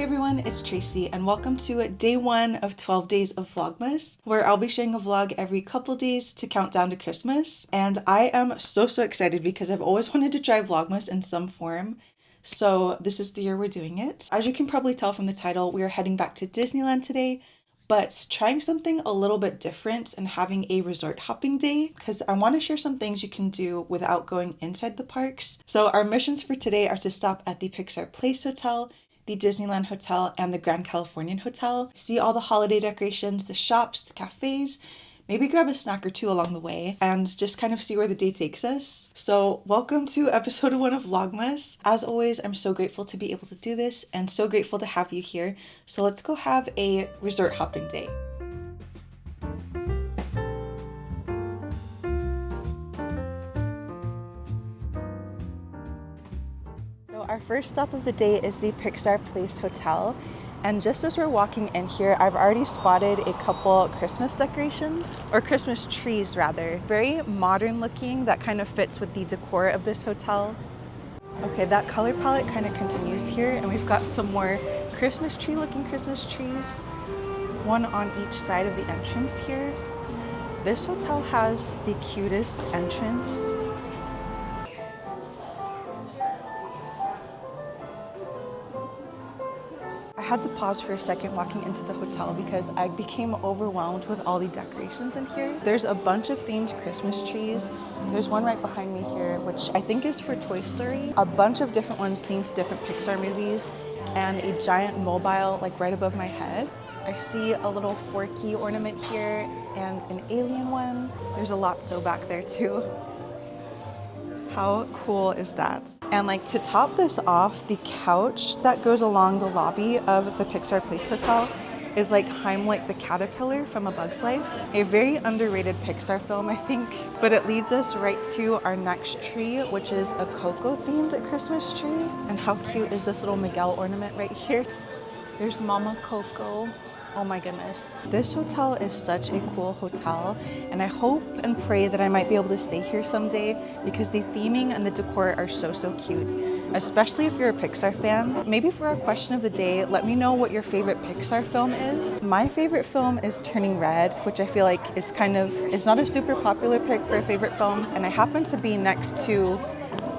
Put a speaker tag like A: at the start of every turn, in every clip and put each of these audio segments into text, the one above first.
A: everyone, it's Tracy and welcome to day 1 of 12 days of Vlogmas, where I'll be sharing a vlog every couple days to count down to Christmas. And I am so excited because I've always wanted to try Vlogmas in some form. So this is the year we're doing it. As you can probably tell from the title, we are heading back to Disneyland today, but trying something a little bit different and having a resort hopping day because I want to share some things you can do without going inside the parks. So our missions for today are to stop at the Pixar Place Hotel, the Disneyland Hotel, and the Grand Californian Hotel. See all the holiday decorations, the shops, the cafes, maybe grab a snack or two along the way, and just kind of see where the day takes us. So welcome to episode 1 of Vlogmas. As always, I'm so grateful to be able to do this and so grateful to have you here. So let's go have a resort hopping day. Our first stop of the day is the Pixar Place Hotel, and just as we're walking in here, I've already spotted a couple Christmas decorations, or Christmas trees rather. Very modern looking, that kind of fits with the decor of this hotel. Okay, that color palette kind of continues here, and we've got some more Christmas tree looking Christmas trees, one on each side of the entrance here. This hotel has the cutest entrance. I had to pause for a second walking into the hotel because I became overwhelmed with all the decorations in here. There's a bunch of themed Christmas trees. There's one right behind me here, which I think is for Toy Story. A bunch of different ones themed to different Pixar movies, and a giant mobile like right above my head. I see a little Forky ornament here and an alien one. There's a Lotso back there too. How cool is that? And like to top this off, the couch that goes along the lobby of the Pixar Place Hotel is like Heimlich the caterpillar from A Bug's Life. A very underrated Pixar film, I think. But it leads us right to our next tree, which is a Coco themed Christmas tree. And how cute is this little Miguel ornament right here? There's Mama Coco. Oh my goodness. This hotel is such a cool hotel, and I hope and pray that I might be able to stay here someday because the theming and the decor are so cute, especially if you're a Pixar fan. Maybe for our question of the day, let me know what your favorite Pixar film is. My favorite film is Turning Red, which I feel like is not a super popular pick for a favorite film, and I happen to be next to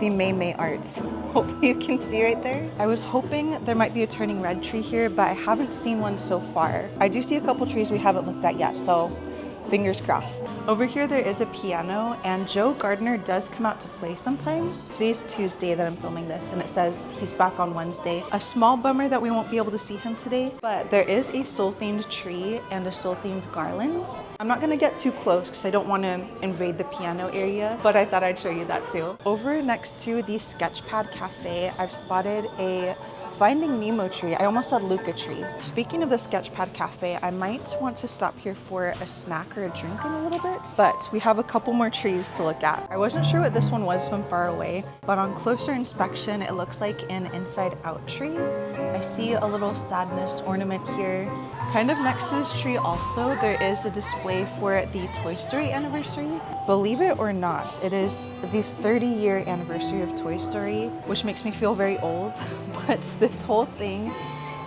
A: the May Arts. Hopefully you can see right there. I was hoping there might be a Turning Red tree here, but I haven't seen one so far. I do see a couple trees we haven't looked at yet, so fingers crossed. Over here there is a piano, and Joe Gardner does come out to play sometimes. Today's Tuesday that I'm filming this, and it says he's back on Wednesday. A small bummer that we won't be able to see him today, but there is a soul-themed tree and a soul-themed garland. I'm not gonna get too close because I don't want to invade the piano area, but I thought I'd show you that too. Over next to the Sketchpad Cafe, I've spotted a Finding Nemo tree. I almost said Luca tree. Speaking of the Sketchpad Cafe, I might want to stop here for a snack or a drink in a little bit, but we have a couple more trees to look at. I wasn't sure what this one was from far away, but on closer inspection, it looks like an inside out tree. I see a little sadness ornament here. Kind of next to this tree also, there is a display for the Toy Story anniversary. Believe it or not, it is the 30-year anniversary of Toy Story, which makes me feel very old, but this whole thing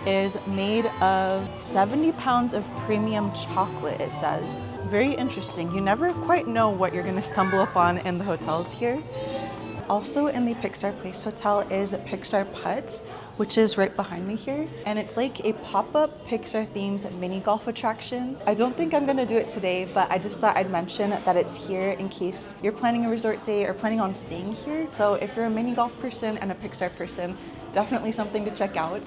A: is made of 70 pounds of premium chocolate, it says. Very interesting. You never quite know what you're gonna stumble upon in the hotels here. Also in the Pixar Place Hotel is Pixar Putt, which is right behind me here. And it's like a pop-up Pixar themed mini golf attraction. I don't think I'm gonna do it today, but I just thought I'd mention that it's here in case you're planning a resort day or planning on staying here. So if you're a mini golf person and a Pixar person, definitely something to check out.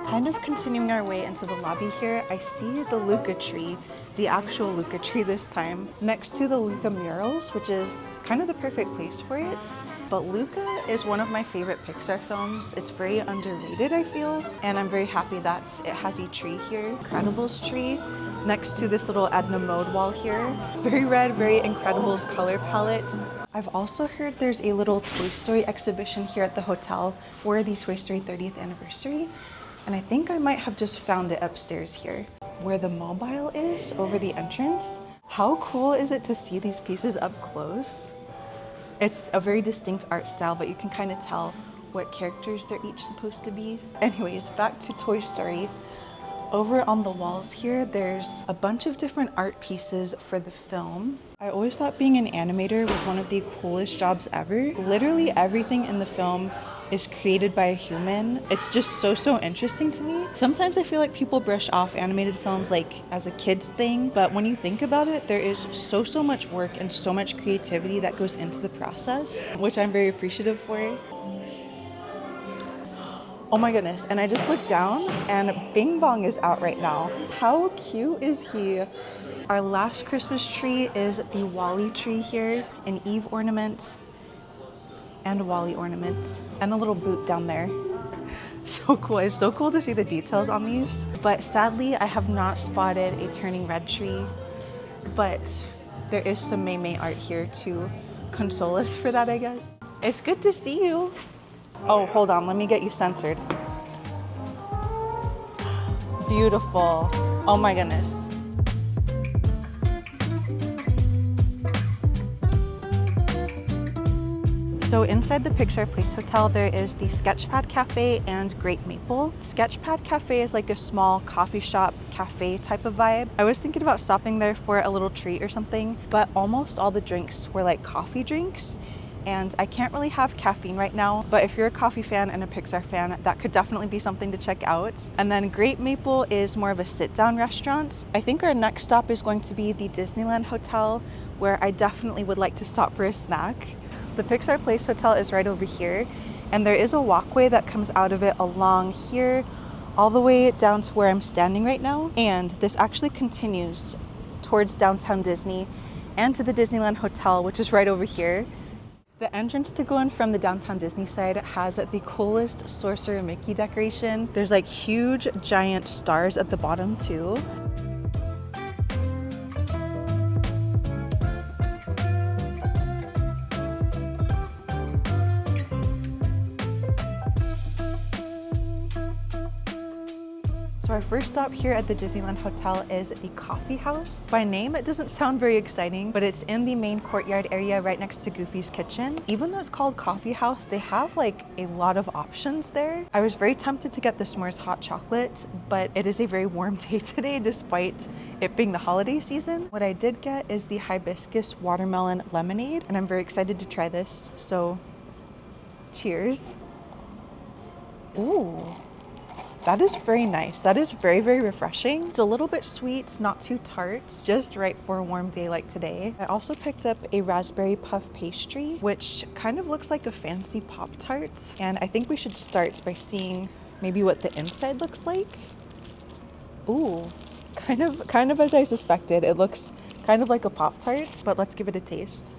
A: Kind of continuing our way into the lobby here, I see the Luca tree, the actual Luca tree this time, next to the Luca murals, which is kind of the perfect place for it. But Luca is one of my favorite Pixar films. It's very underrated, I feel, and I'm very happy that it has a tree here. Incredibles tree next to this little Edna Mode wall here. Very red, very Incredibles color palettes. I've also heard there's a little Toy Story exhibition here at the hotel for the Toy Story 30th anniversary, and I think I might have just found it upstairs here, where the mobile is over the entrance. How cool is it to see these pieces up close? It's a very distinct art style, but you can kind of tell what characters they're each supposed to be. Anyways, back to Toy Story. Over on the walls here, there's a bunch of different art pieces for the film. I always thought being an animator was one of the coolest jobs ever. Literally everything in the film is created by a human. It's just so interesting to me. Sometimes I feel like people brush off animated films like as a kid's thing, but when you think about it, there is so much work and so much creativity that goes into the process, which I'm very appreciative for. Oh my goodness, and I just looked down and Bing Bong is out right now. How cute is he? Our last Christmas tree is the Wally tree here, an Eve ornament and a Wally ornament, and a little boot down there. So cool. It's so cool to see the details on these. But sadly, I have not spotted a turning red tree, but there is some May May art here to console us for that, I guess. It's good to see you. Oh, hold on, let me get you censored. Beautiful. Oh my goodness. So inside the Pixar Place Hotel, there is the Sketchpad Cafe and Great Maple. Sketchpad Cafe is like a small coffee shop cafe type of vibe. I was thinking about stopping there for a little treat or something, but almost all the drinks were like coffee drinks. And I can't really have caffeine right now, but if you're a coffee fan and a Pixar fan, that could definitely be something to check out. And then Great Maple is more of a sit-down restaurant. I think our next stop is going to be the Disneyland Hotel, where I definitely would like to stop for a snack. The Pixar Place Hotel is right over here, and there is a walkway that comes out of it along here, all the way down to where I'm standing right now. And this actually continues towards downtown Disney and to the Disneyland Hotel, which is right over here. The entrance to go in from the downtown Disney side has the coolest Sorcerer Mickey decoration. There's like huge giant stars at the bottom too. So our first stop here at the Disneyland Hotel is the Coffee House. By name, it doesn't sound very exciting, but it's in the main courtyard area right next to Goofy's Kitchen. Even though it's called Coffee House, they have like a lot of options there. I was very tempted to get the s'mores hot chocolate, but it is a very warm day today despite it being the holiday season. What I did get is the hibiscus watermelon lemonade, and I'm very excited to try this. So cheers. Ooh. That is very nice. That is very refreshing. It's a little bit sweet, not too tart, just right for a warm day like today. I also picked up a raspberry puff pastry, which kind of looks like a fancy Pop-Tart. And I think we should start by seeing maybe what the inside looks like. Ooh, kind of as I suspected. It looks kind of like a Pop-Tart, but let's give it a taste.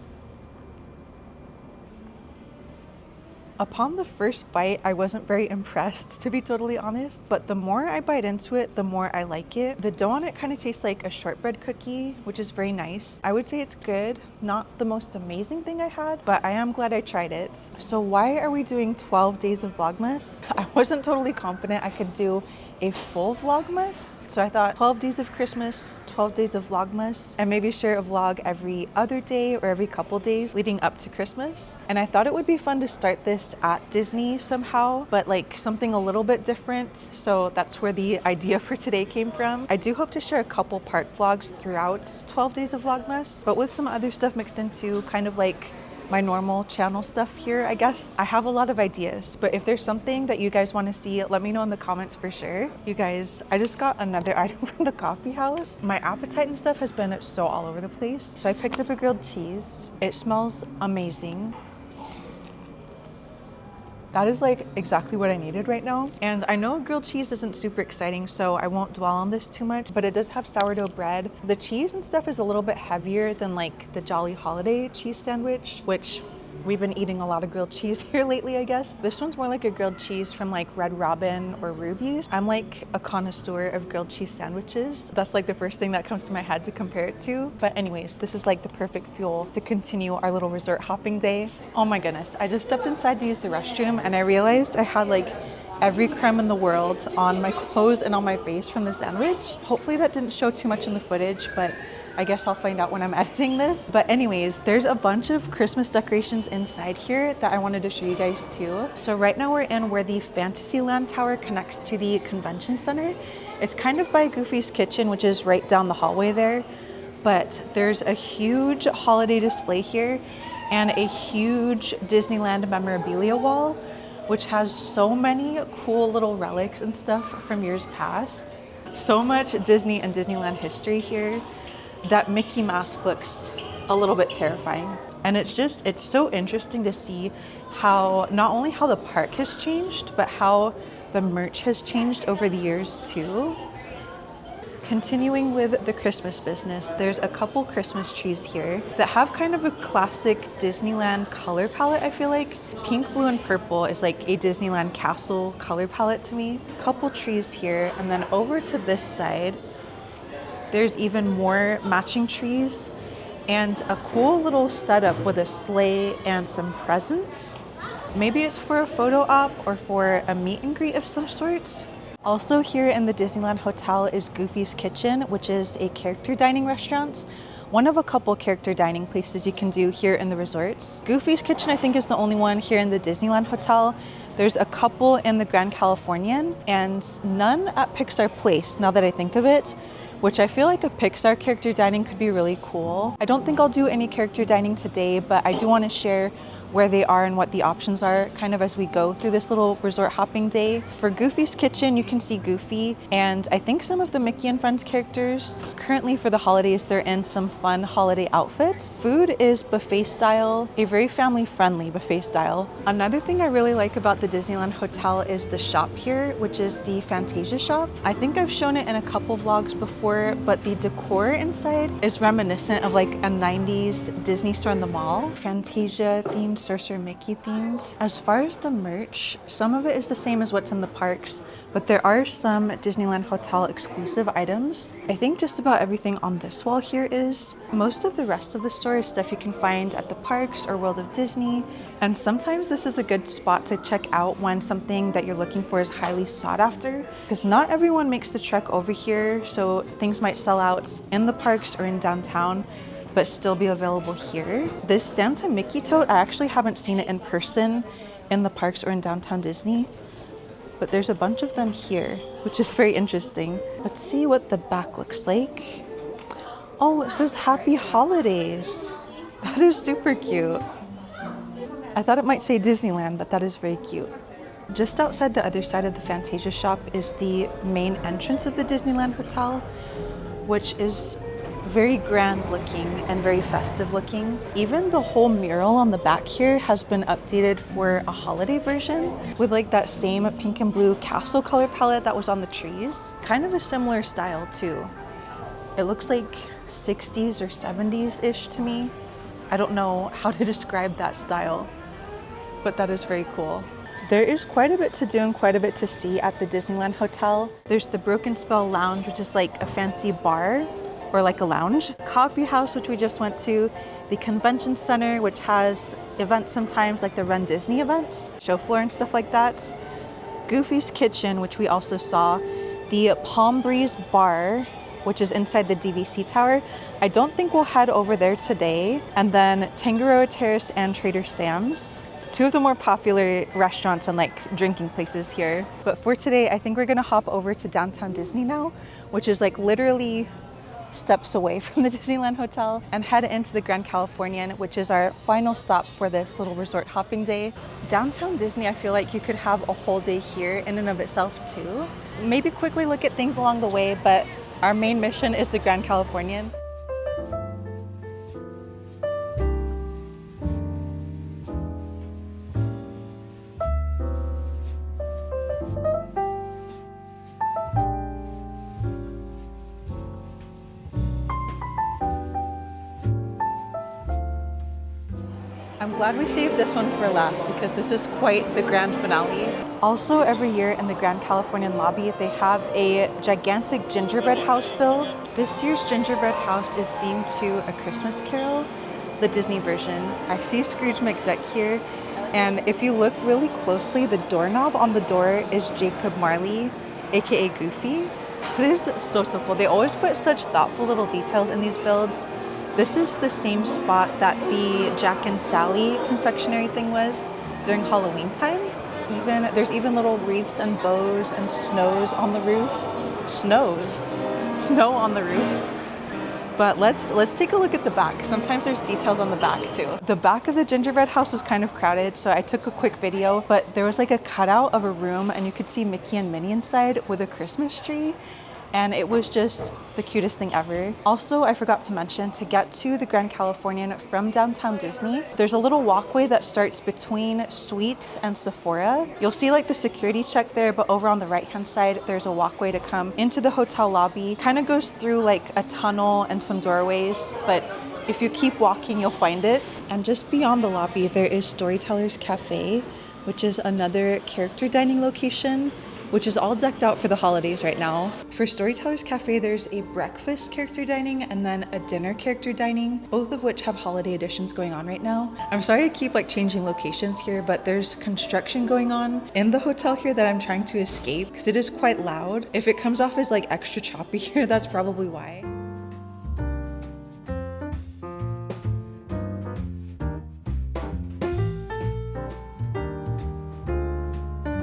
A: Upon the first bite, I wasn't very impressed, to be totally honest, but the more I bite into it, the more I like it. The dough on it kind of tastes like a shortbread cookie, which is very nice. I would say it's good, not the most amazing thing I had, but I am glad I tried it. So why are we doing 12 days of Vlogmas? I wasn't totally confident I could do a full Vlogmas. So I thought 12 days of Christmas, 12 days of Vlogmas, and maybe share a vlog every other day or every couple days leading up to Christmas. And I thought it would be fun to start this at Disney somehow, but like something a little bit different. So that's where the idea for today came from. I do hope to share a couple park vlogs throughout 12 days of Vlogmas, but with some other stuff mixed into, kind of like my normal channel stuff here, I guess. I have a lot of ideas, but if there's something that you guys want to see, let me know in the comments for sure. You guys, I just got another item from the coffee house. My appetite and stuff has been so all over the place. So I picked up a grilled cheese. It smells amazing. That is like exactly what I needed right now. And I know grilled cheese isn't super exciting, so I won't dwell on this too much, but it does have sourdough bread. The cheese and stuff is a little bit heavier than like the Jolly Holiday cheese sandwich, which we've been eating a lot of grilled cheese here lately, I guess. This one's more like a grilled cheese from like Red Robin or Ruby's. I'm like a connoisseur of grilled cheese sandwiches. That's like the first thing that comes to my head to compare it to. But anyways, this is like the perfect fuel to continue our little resort hopping day. Oh my goodness, I just stepped inside to use the restroom and I realized I had like every crumb in the world on my clothes and on my face from the sandwich. Hopefully that didn't show too much in the footage, but I guess I'll find out when I'm editing this. But anyways, there's a bunch of Christmas decorations inside here that I wanted to show you guys too. So right now we're in where the Fantasyland Tower connects to the convention center. It's kind of by Goofy's Kitchen, which is right down the hallway there. But there's a huge holiday display here and a huge Disneyland memorabilia wall, which has so many cool little relics and stuff from years past. So much Disney and Disneyland history here. That Mickey mask looks a little bit terrifying. And it's so interesting to see how, not only how the park has changed, but how the merch has changed over the years too. Continuing with the Christmas business, there's a couple Christmas trees here that have kind of a classic Disneyland color palette, I feel like. Pink, blue, and purple is like a Disneyland castle color palette to me. Couple trees here, and then over to this side, there's even more matching trees and a cool little setup with a sleigh and some presents. Maybe it's for a photo op or for a meet and greet of some sorts. Also here in the Disneyland Hotel is Goofy's Kitchen, which is a character dining restaurant. One of a couple character dining places you can do here in the resorts. Goofy's Kitchen, I think, is the only one here in the Disneyland Hotel. There's a couple in the Grand Californian and none at Pixar Place, now that I think of it, which I feel like a Pixar character dining could be really cool. I don't think I'll do any character dining today, but I do want to share where they are and what the options are kind of as we go through this little resort hopping day. For Goofy's Kitchen, you can see Goofy and I think some of the Mickey and Friends characters. Currently for the holidays, they're in some fun holiday outfits. Food is buffet style, a very family friendly buffet style. Another thing I really like about the Disneyland Hotel is the shop here, which is the Fantasia shop. I think I've shown it in a couple vlogs before, but the decor inside is reminiscent of like a 90s Disney store in the mall. Fantasia themed, Sorcerer Mickey themed. As far as the merch, some of it is the same as what's in the parks, but there are some Disneyland Hotel exclusive items. I think just about everything on this wall here is. Most of the rest of the store is stuff you can find at the parks or World of Disney, and sometimes this is a good spot to check out when something that you're looking for is highly sought after, because not everyone makes the trek over here, so things might sell out in the parks or in downtown, but still be available here. This Santa Mickey tote, I actually haven't seen it in person in the parks or in downtown Disney, but there's a bunch of them here, which is very interesting. Let's see what the back looks like. Oh, it says Happy Holidays. That is super cute. I thought it might say Disneyland, but that is very cute. Just outside the other side of the Fantasia shop is the main entrance of the Disneyland Hotel, which is very grand looking and very festive looking. Even the whole mural on the back here has been updated for a holiday version with like that same pink and blue castle color palette that was on the trees. Kind of a similar style too. It looks like 60s or 70s-ish to me. I don't know how to describe that style, but that is very cool. There is quite a bit to do and quite a bit to see at the Disneyland Hotel. There's the Broken Spell Lounge, which is like a fancy bar or like a lounge. Coffee House, which we just went to. The Convention Center, which has events sometimes like the Run Disney events, show floor and stuff like that. Goofy's Kitchen, which we also saw. The Palm Breeze Bar, which is inside the DVC Tower. I don't think we'll head over there today. And then Tangaroa Terrace and Trader Sam's. Two of the more popular restaurants and like drinking places here. But for today, I think we're gonna hop over to downtown Disney now, which is like literally steps away from the Disneyland Hotel, and head into the Grand Californian, which is our final stop for this little resort hopping day. Downtown Disney, I feel like you could have a whole day here in and of itself too. Maybe quickly look at things along the way, but our main mission is the Grand Californian. I'm glad we saved this one for last because this is quite the grand finale. Also, every year in the Grand Californian lobby, they have a gigantic gingerbread house built. This year's gingerbread house is themed to A Christmas Carol, the Disney version. I see Scrooge McDuck here, and if you look really closely, the doorknob on the door is Jacob Marley, aka Goofy. It is so cool. They always put such thoughtful little details in these builds. This is the same spot that the Jack and Sally confectionery thing was during Halloween time. There's even little wreaths and bows and snows on the roof. Snow on the roof. But let's take a look at the back. Sometimes there's details on the back too. The back of the gingerbread house was kind of crowded, so I took a quick video, but there was like a cutout of a room and you could see Mickey and Minnie inside with a Christmas tree. And it was just the cutest thing ever. Also, I forgot to mention, to get to the Grand Californian from downtown Disney, there's a little walkway that starts between Suites and Sephora. You'll see like the security check there, but over on the right-hand side, there's a walkway to come into the hotel lobby. Kind of goes through like a tunnel and some doorways, but if you keep walking, you'll find it. And just beyond the lobby, there is Storyteller's Cafe, which is another character dining location, which is all decked out for the holidays right now. For Storyteller's Cafe, there's a breakfast character dining and then a dinner character dining, both of which have holiday editions going on right now. I'm sorry I keep like changing locations here, but there's construction going on in the hotel here that I'm trying to escape because it is quite loud. If it comes off as like extra choppy here, that's probably why.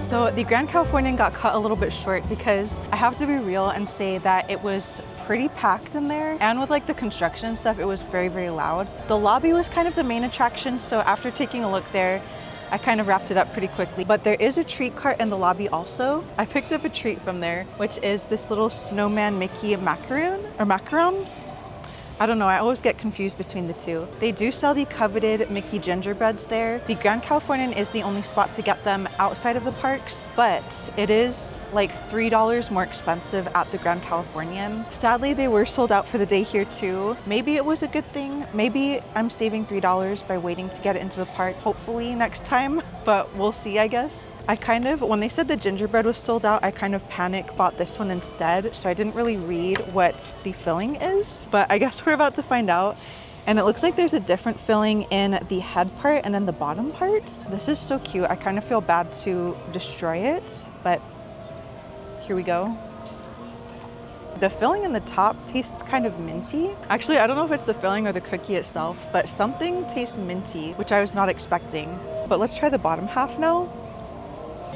A: So the Grand Californian got cut a little bit short because I have to be real and say that it was pretty packed in there, and with like the construction and stuff, it was very, very loud. The lobby was kind of the main attraction, so after taking a look there, I kind of wrapped it up pretty quickly. But there is a treat cart in the lobby also. I picked up a treat from there, which is this little Snowman Mickey macaron. I don't know, I always get confused between the two. They do sell the coveted Mickey gingerbreads there. The Grand Californian is the only spot to get them outside of the parks, but it is like $3 more expensive at the Grand Californian. Sadly, they were sold out for the day here too. Maybe it was a good thing. Maybe I'm saving $3 by waiting to get it into the park, hopefully next time, but we'll see, I guess. When they said the gingerbread was sold out, I kind of panic bought this one instead, so I didn't really read what the filling is, but I guess we're about to find out. And it looks like there's a different filling in the head part and then the bottom parts. This is so cute. I kind of feel bad to destroy it, but here we go. The filling in the top tastes kind of minty. Actually, I don't know if it's the filling or the cookie itself, but something tastes minty, which I was not expecting. But let's try the bottom half now.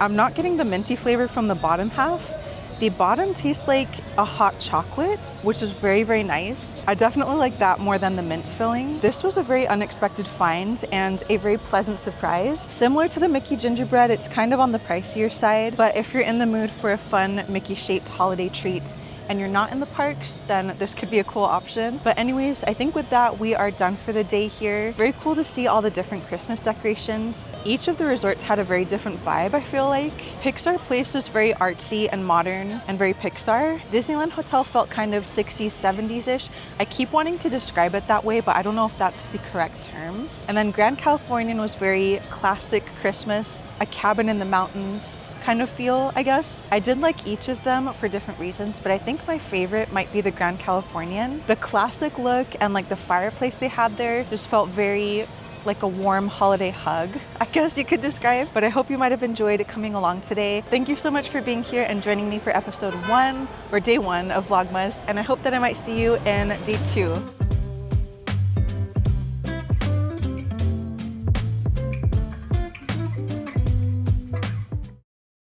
A: I'm not getting the minty flavor from the bottom half. The bottom tastes like a hot chocolate, which is very, very nice. I definitely like that more than the mint filling. This was a very unexpected find and a very pleasant surprise. Similar to the Mickey gingerbread, it's kind of on the pricier side, but if you're in the mood for a fun Mickey-shaped holiday treat, and you're not in the parks, then this could be a cool option. But anyways, I think with that, we are done for the day here. Very cool to see all the different Christmas decorations. Each of the resorts had a very different vibe, I feel like. Pixar Place was very artsy and modern and very Pixar. Disneyland Hotel felt kind of 60s, 70s-ish. I keep wanting to describe it that way, but I don't know if that's the correct term. And then Grand Californian was very classic Christmas, a cabin in the mountains kind of feel, I guess. I did like each of them for different reasons, but I think my favorite might be the Grand Californian. The classic look and like the fireplace they had there just felt very like a warm holiday hug, I guess you could describe. But I hope you might have enjoyed coming along today. Thank you so much for being here and joining me for episode 1 or day 1 of Vlogmas, and I hope that I might see you in day 2.